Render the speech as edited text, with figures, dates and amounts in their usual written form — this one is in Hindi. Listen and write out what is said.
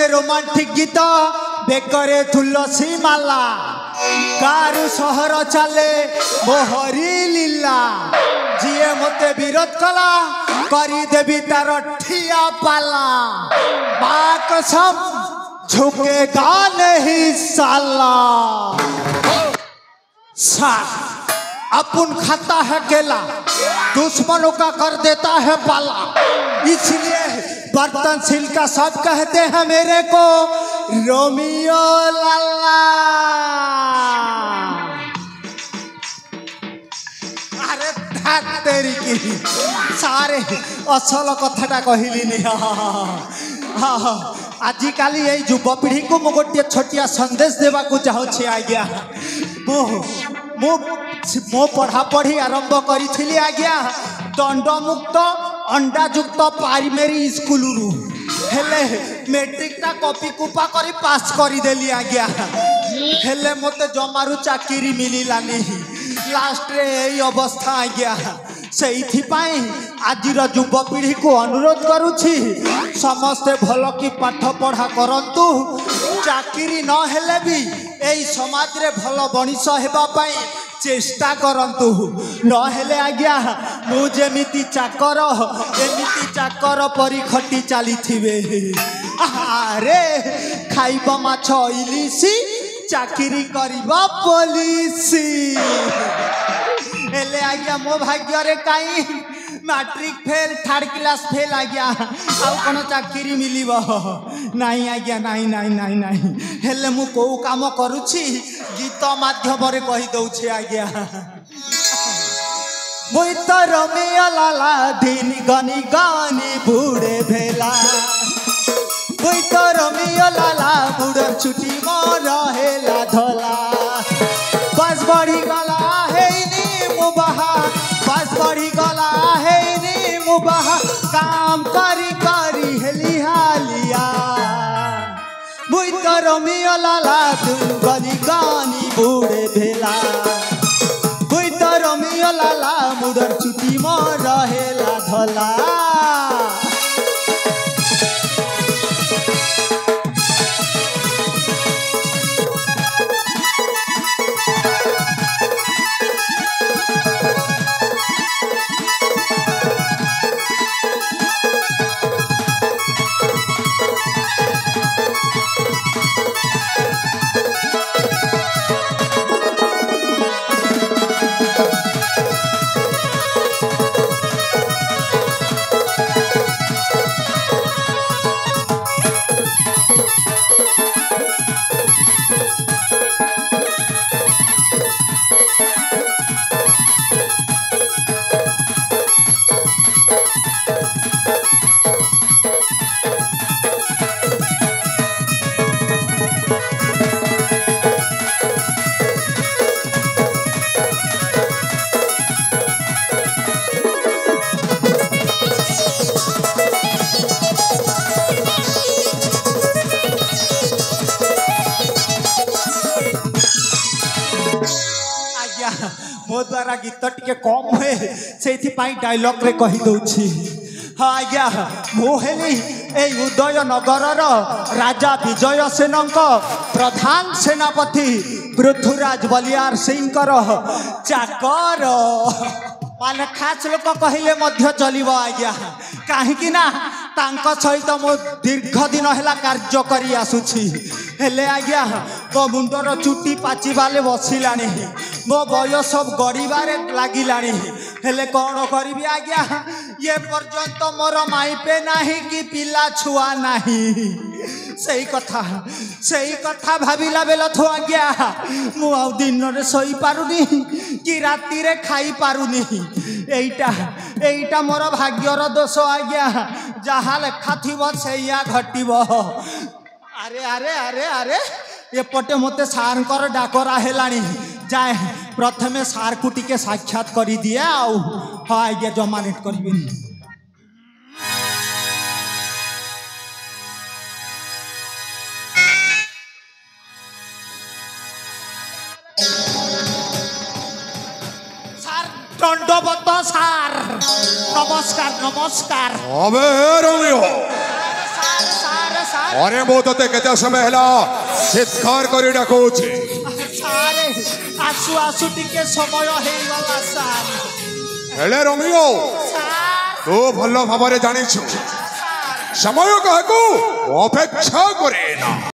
गोटे रोमांटिक गीत बेकरे तुलसी माला गारू सहर चले मोहरी लीला जीए मते विरोध कला करी देवी तार ठिया पाला बाक सब झुकेगा नहीं साला साथ अपन खाता है केला दुश्मनों का कर देता है पाला इसलिए बर्तन सिल्का सब कहते हैं मेरे को रोमियो लाला। अरे तेरी की सारे असल कथाटा कहली नहीं आजिकाली ये युवपीढ़ी को मु गोटे छोटिया संदेश देवा को चाहूँगी आज्ञा मो पढ़ापढ़ी आरंभ करी आज्ञा दंडमुक्त अंडायुक्त प्राइमरी स्कूल हेले मेट्रिक टा कॉपी कुपा करी पास करी देली आज्ञा हेले मते जमारू चाकरी मिलानी लास्ट रे यही अवस्था आज्ञा से आजिर युवपीढ़ी को अनुरोध करुछि समस्ते भल की पाठ पढ़ा करंतु चाकरी न हेले भी एई समाज रे भल बणिस हेबा पाई चेष्टा करंतु न हेले आज्ञा मु जेमिति चाकर परी खटी चली थिबे अरे खाइबा माछ इलिसी चाकरी करिबा पुलिसी हेले आज्ञा मो भाग्य रे काई matric fail third class fail आज्ञा आउ कोन चाकरी मिलिबो नाही आज्ञा नाही नाही नाही नाही हेले मु को काम करूछि गीत माध्यम रे कहि दउछि आज्ञा मुई तो रोमियो लाला दिन गनी गानी बूढ़े भेला मुई तो रोमियो लाला बूढ़ छुट्टी मोर हेला धला बस बढ़ी गला है मुबाहा बस बढ़ी गला है मुबाहा काम करी करी हेली हालिया मुई तो रोमियो लाला तुम गनी गानी बूढ़े भेला मुई तो रोमियो लाला मुडर छुट्टी मोर रहेला धला मो द्वारा गीत टिके कम हुए से डायलॉग रे कही दउछि हाँ आज्ञा मुहेली ए उदय नगर राजा विजय सेन प्रधान सेनापति पृथ्वीराज बलियार सिंह चाकर मान खास लोक कहले मध्य चलिबो आज्ञा काहेकि ना तांको सहित मो दीर्घ दिन हैला कार्य करी आसुछि हेले आज्ञा मो मुंडर चुटी पाचिबाले बसिलानी मो बयस गड़ीबारे लागिलानी हेले कौन करी आज्ञा ये पर्यंत मोर माइपे नाही कि पिला छुआ नाही सही कथा भाविला बेल थो आज्ञा मु आ दिन रे सोई पारुनी कि राति रे खाई पारुनी एईटा मोर भाग्यर दोष आज्ञा जहा लेखा थिबो सेया घटिबो अरे अरे अरे अरे एपटे मते सार डाकरा हेलानी जाए प्रथमे सार को टिके साक्षात करी दिए आउ हाँ आज्ञा जमा नेट करिबेनी दंडवत सार नमस्कार नमस्कार अबे रोमियो अरे मो ते केते समय हैला चित्कार करी डाकुछि सारे आसु आसु टिके समय हेई वाला सार हेले रोमियो तू भलो भाबरे जानिछु समय कहकू अपेक्षा करे ना।